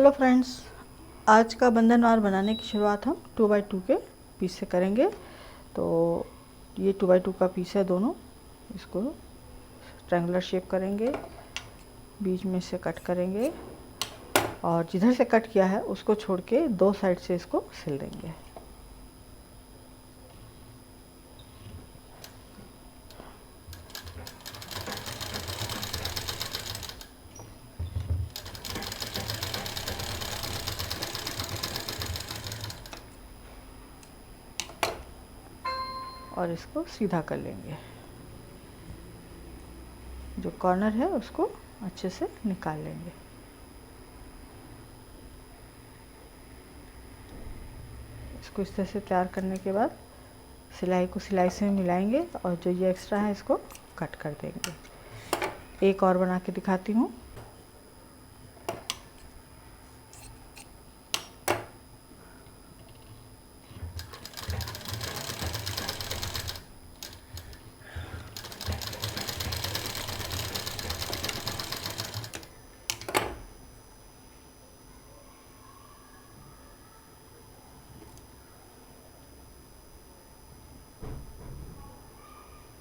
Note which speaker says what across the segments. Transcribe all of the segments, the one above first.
Speaker 1: Hello friends, आज का बंधनवार बनाने की शुरुआत हम 2x2 के पीस से करेंगे। तो ये 2x2 का पीस है दोनों। इसको ट्रायंगुलर शेप करेंगे, बीच में से कट करेंगे और जिधर से कट किया है उसको छोड़ के दो साइड से इसको सिल देंगे। और इसको सीधा कर लेंगे। जो कॉर्नर है उसको अच्छे से निकाल लेंगे। इसको इस तरह से तैयार करने के बाद सिलाई को सिलाई से मिलाएंगे और जो ये एक्स्ट्रा है इसको कट कर देंगे। एक और बना के दिखाती हूँ।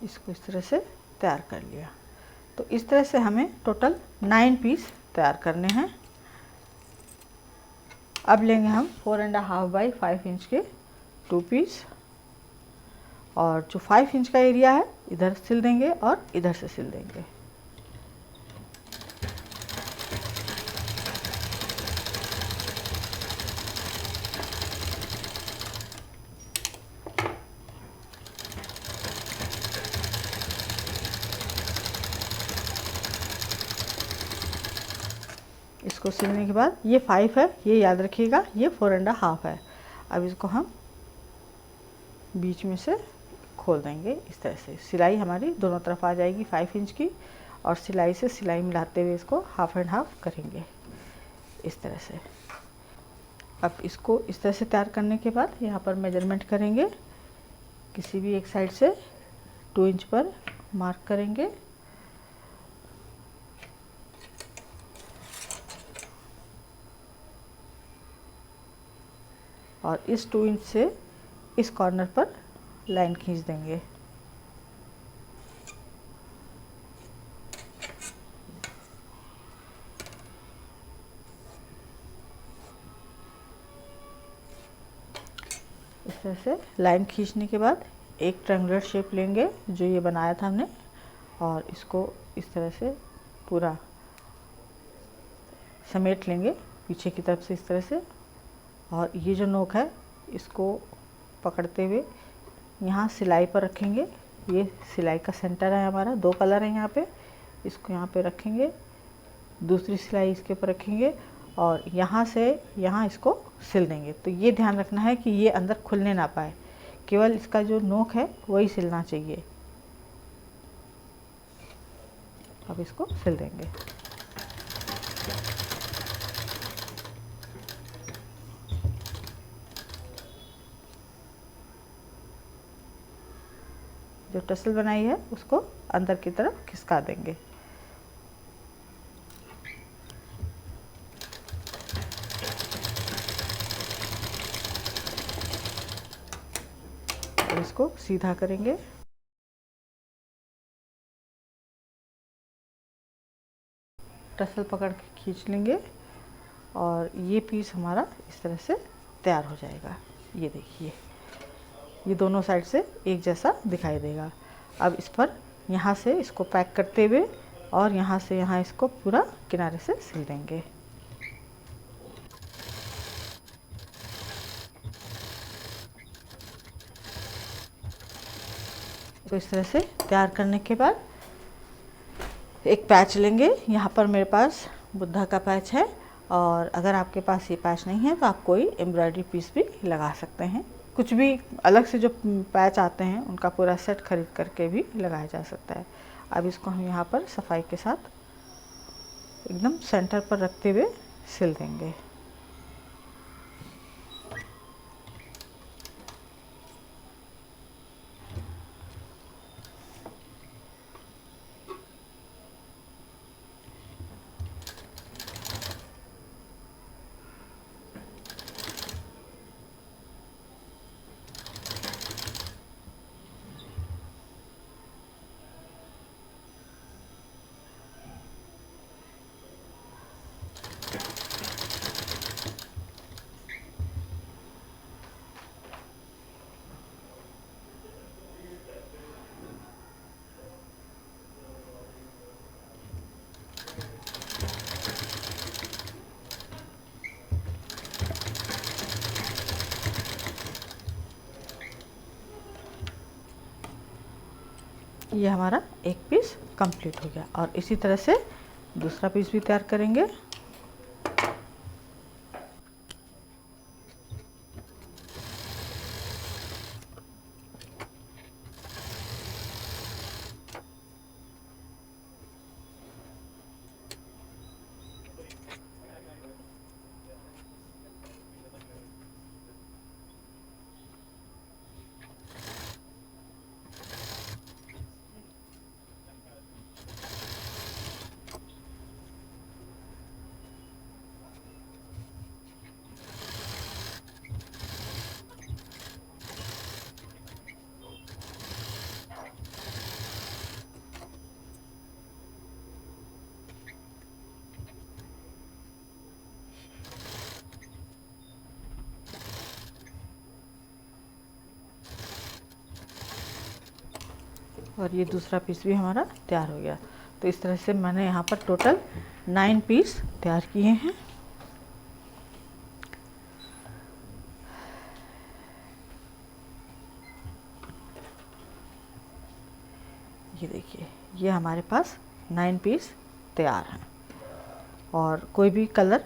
Speaker 1: इसको इस तरह से तैयार कर लिया। तो इस तरह से हमें टोटल 9 पीस तैयार करने हैं। अब लेंगे हम 4.5 बाई 5 इंच के 2 पीस और जो 5 इंच का एरिया है इधर सिल देंगे और इधर से सिल देंगे। इसको सिलने के बाद ये 5 है, ये याद रखिएगा, ये 4.5 है। अब इसको हम बीच में से खोल देंगे। इस तरह से सिलाई हमारी दोनों तरफ आ जाएगी 5 इंच की और सिलाई से सिलाई मिलाते हुए इसको हाफ एंड हाफ करेंगे इस तरह से। अब इसको इस तरह से तैयार करने के बाद यहाँ पर मेजरमेंट करेंगे। किसी भी एक साइड से 2 इंच पर मार्क करेंगे और इस 2 इंच से इस कॉर्नर पर लाइन खींच देंगे। इस तरह से लाइन खींचने के बाद एक ट्रायंगुलर शेप लेंगे जो ये बनाया था हमने और इसको इस तरह से पूरा समेट लेंगे पीछे की तरफ से इस तरह से। और ये जो नोक है इसको पकड़ते हुए यहाँ सिलाई पर रखेंगे। ये सिलाई का सेंटर है हमारा, 2 कलर है यहाँ पे। इसको यहाँ पे रखेंगे, दूसरी सिलाई इसके ऊपर रखेंगे और यहाँ से यहाँ इसको सिल देंगे। तो ये ध्यान रखना है कि ये अंदर खुलने ना पाए, केवल इसका जो नोक है वही सिलना चाहिए। अब इसको सिल देंगे। जो टसल बनाई है उसको अंदर की तरफ खिसका देंगे। और इसको सीधा करेंगे। टसल पकड़ के खींच लेंगे और ये पीस हमारा इस तरह से तैयार हो जाएगा। ये देखिए, ये दोनों साइड से एक जैसा दिखाई देगा। अब इस पर यहाँ से इसको पैक करते हुए और यहाँ से यहाँ इसको पूरा किनारे से सिल देंगे। तो इस तरह से तैयार करने के बाद एक पैच लेंगे। यहाँ पर मेरे पास बुद्धा का पैच है और अगर आपके पास ये पैच नहीं है तो आप कोई एम्ब्रॉयडरी पीस भी लगा सकते हैं। कुछ भी अलग से जो पैच आते हैं उनका पूरा सेट खरीद करके भी लगाया जा सकता है। अब इसको हम यहाँ पर सफाई के साथ एकदम सेंटर पर रखते हुए सिल देंगे। ये हमारा एक पीस कंप्लीट हो गया। और इसी तरह से दूसरा पीस भी तैयार करेंगे। और ये दूसरा पीस भी हमारा तैयार हो गया। तो इस तरह से मैंने यहाँ पर टोटल 9 पीस तैयार किए हैं। ये देखिए, ये हमारे पास 9 पीस तैयार हैं और कोई भी कलर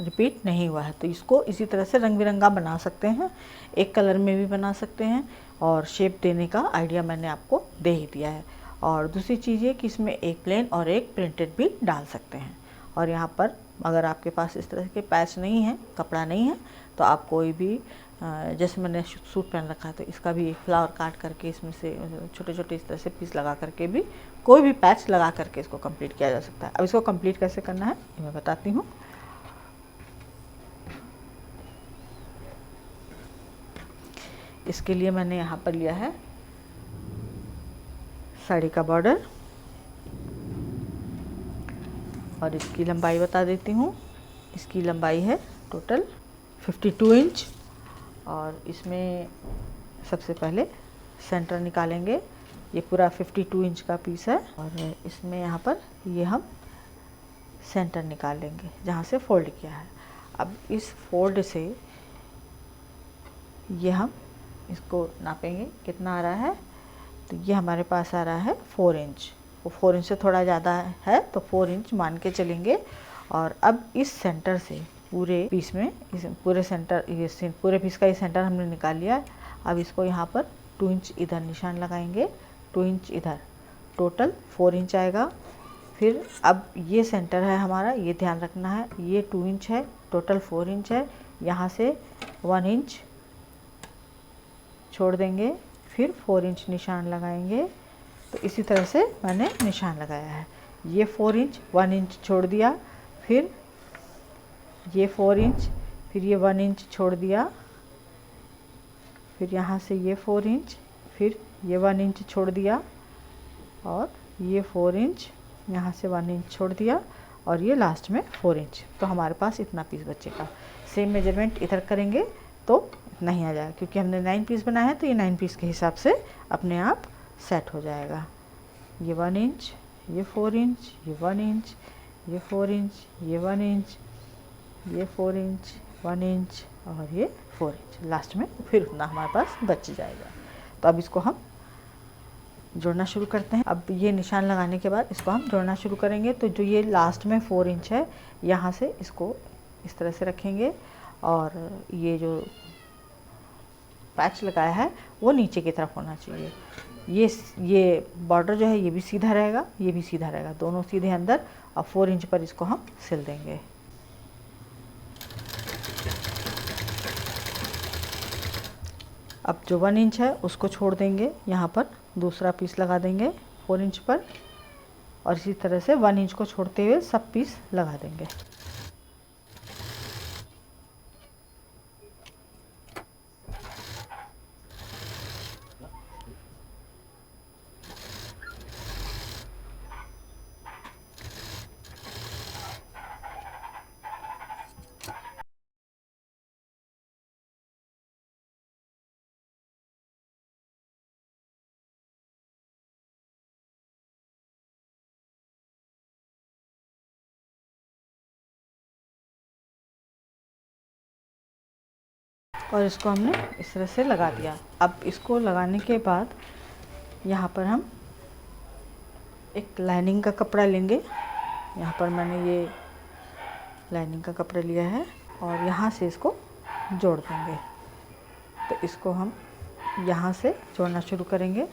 Speaker 1: रिपीट नहीं हुआ है। तो इसको इसी तरह से रंग बिरंगा बना सकते हैं, एक कलर में भी बना सकते हैं। और शेप देने का आइडिया मैंने आपको दे ही दिया है। और दूसरी चीज़ ये कि इसमें एक प्लेन और एक प्रिंटेड भी डाल सकते हैं। और यहाँ पर अगर आपके पास इस तरह के पैच नहीं है, कपड़ा नहीं है, तो आप कोई भी जैसे मैंने सूट पहन रखा है तो इसका भी एक फ्लावर काट करके इसमें से छोटे छोटे इस तरह से पीस लगा करके भी कोई भी पैच लगा करके इसको कंप्लीट किया जा सकता है। अब इसको कंप्लीट कैसे करना है ये मैं बताती हूँ। इसके लिए मैंने यहाँ पर लिया है साड़ी का बॉर्डर और इसकी लंबाई बता देती हूँ। इसकी लंबाई है टोटल 52 इंच। और इसमें सबसे पहले सेंटर निकालेंगे। ये पूरा 52 इंच का पीस है और इसमें यहाँ पर ये हम सेंटर निकाल लेंगे जहाँ से फोल्ड किया है। अब इस फोल्ड से ये हम इसको नापेंगे कितना आ रहा है। तो ये हमारे पास आ रहा है 4 इंच। वो 4 इंच से थोड़ा ज़्यादा है तो 4 इंच मान के चलेंगे। और अब इस सेंटर से पूरे पीस में इस पूरे सेंटर ये पूरे पीस का ये सेंटर हमने निकाल लिया। अब इसको यहाँ पर 2 इंच इधर निशान लगाएंगे, 2 इंच इधर, टोटल 4 इंच आएगा। फिर अब ये सेंटर है हमारा, ये ध्यान रखना है, ये 2 इंच है, टोटल 4 इंच है। यहाँ से 1 इंच छोड़ देंगे, फिर 4 इंच निशान लगाएंगे। तो इसी तरह से मैंने निशान लगाया है। ये 4 इंच, 1 इंच छोड़ दिया, फिर ये 4 इंच, फिर ये 1 इंच छोड़ दिया, फिर यहाँ से ये 4 इंच, फिर ये 1 इंच छोड़ दिया और ये 4 इंच, यहाँ से 1 इंच छोड़ दिया और ये लास्ट में 4 इंच। तो हमारे पास इतना पीस बचेगा। सेम मेजरमेंट इधर करेंगे तो नहीं आ जाएगा, क्योंकि हमने 9 पीस बनाया है तो ये 9 पीस के हिसाब से अपने आप सेट हो जाएगा। ये 1 इंच, ये 4 इंच, ये 1 इंच, ये 4 इंच, ये 1 इंच, ये 4 इंच, 1 इंच और ये 4 इंच, लास्ट में फिर उतना हमारे पास बच जाएगा। तो अब इसको हम जोड़ना शुरू करते हैं। अब ये निशान लगाने के बाद इसको हम जोड़ना शुरू करेंगे। तो जो ये लास्ट में 4 इंच है, यहाँ से इसको इस तरह से रखेंगे और ये जो पैच लगाया है वो नीचे की तरफ होना चाहिए। ये बॉर्डर जो है ये भी सीधा रहेगा, ये भी सीधा रहेगा, दोनों सीधे अंदर। और 4 इंच पर इसको हम सिल देंगे। अब जो 1 इंच है उसको छोड़ देंगे, यहाँ पर दूसरा पीस लगा देंगे 4 इंच पर और इसी तरह से 1 इंच को छोड़ते हुए सब पीस लगा देंगे। और इसको हमने इस तरह से लगा दिया। अब इसको लगाने के बाद यहाँ पर हम एक लाइनिंग का कपड़ा लेंगे। यहाँ पर मैंने ये लाइनिंग का कपड़ा लिया है और यहाँ से इसको जोड़ देंगे। तो इसको हम यहाँ से जोड़ना शुरू करेंगे।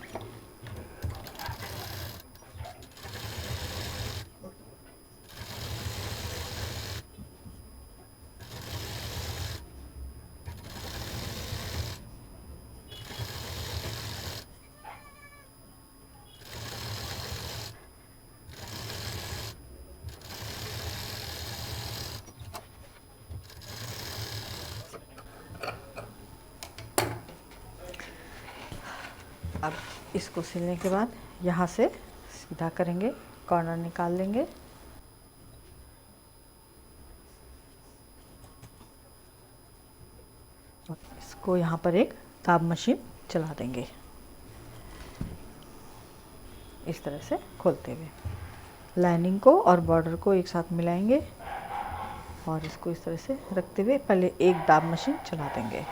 Speaker 1: अब इसको सिलने के बाद यहाँ से सीधा करेंगे, कॉर्नर निकाल लेंगे। इसको यहाँ पर एक दाब मशीन चला देंगे, इस तरह से खोलते हुए लाइनिंग को और बॉर्डर को एक साथ मिलाएंगे और इसको इस तरह से रखते हुए पहले एक दाब मशीन चला देंगे।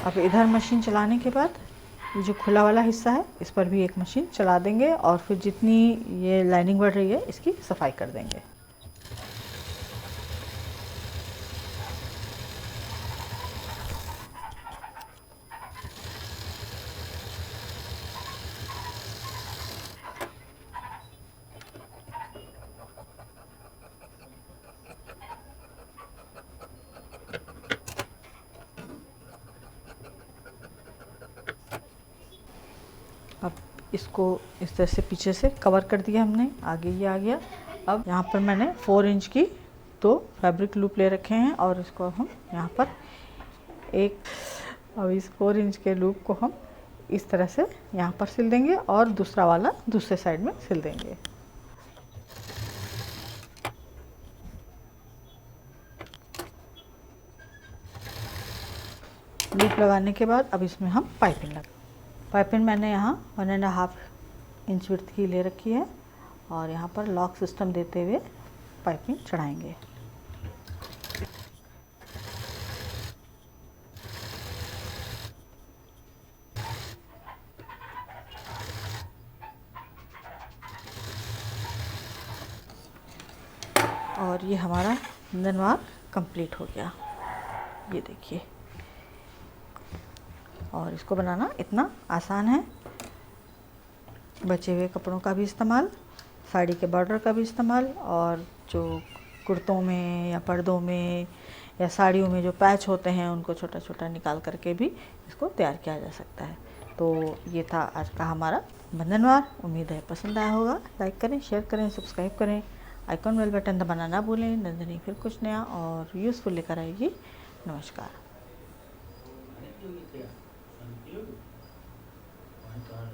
Speaker 1: अब इधर मशीन चलाने के बाद ये जो खुला वाला हिस्सा है इस पर भी एक मशीन चला देंगे और फिर जितनी ये लाइनिंग बढ़ रही है इसकी सफाई कर देंगे। अब इसको इस तरह से पीछे से कवर कर दिया हमने, आगे ये आ गया। अब यहाँ पर मैंने 4 इंच की 2 फैब्रिक लूप ले रखे हैं और इसको हम यहाँ पर अब इस 4 इंच के लूप को हम इस तरह से यहाँ पर सिल देंगे और दूसरा वाला दूसरे साइड में सिल देंगे। लूप लगाने के बाद अब इसमें हम पाइपिंग मैंने यहाँ 1.5 इंच विड्थ की ले रखी है और यहाँ पर लॉक सिस्टम देते हुए पाइपिंग चढ़ाएंगे। और ये हमारा कुंदनवार कंप्लीट हो गया, ये देखिए। और इसको बनाना इतना आसान है। बचे हुए कपड़ों का भी इस्तेमाल, साड़ी के बॉर्डर का भी इस्तेमाल और जो कुर्तों में या पर्दों में या साड़ियों में जो पैच होते हैं उनको छोटा छोटा निकाल करके भी इसको तैयार किया जा सकता है। तो ये था आज का हमारा बंधनवार। उम्मीद है पसंद आया होगा। लाइक करें, शेयर करें, सब्सक्राइब करें, आइकॉन बेल बटन दबाना ना भूलें। नंदिनी फिर कुछ नया और यूज़फुल लेकर आएगी। नमस्कार।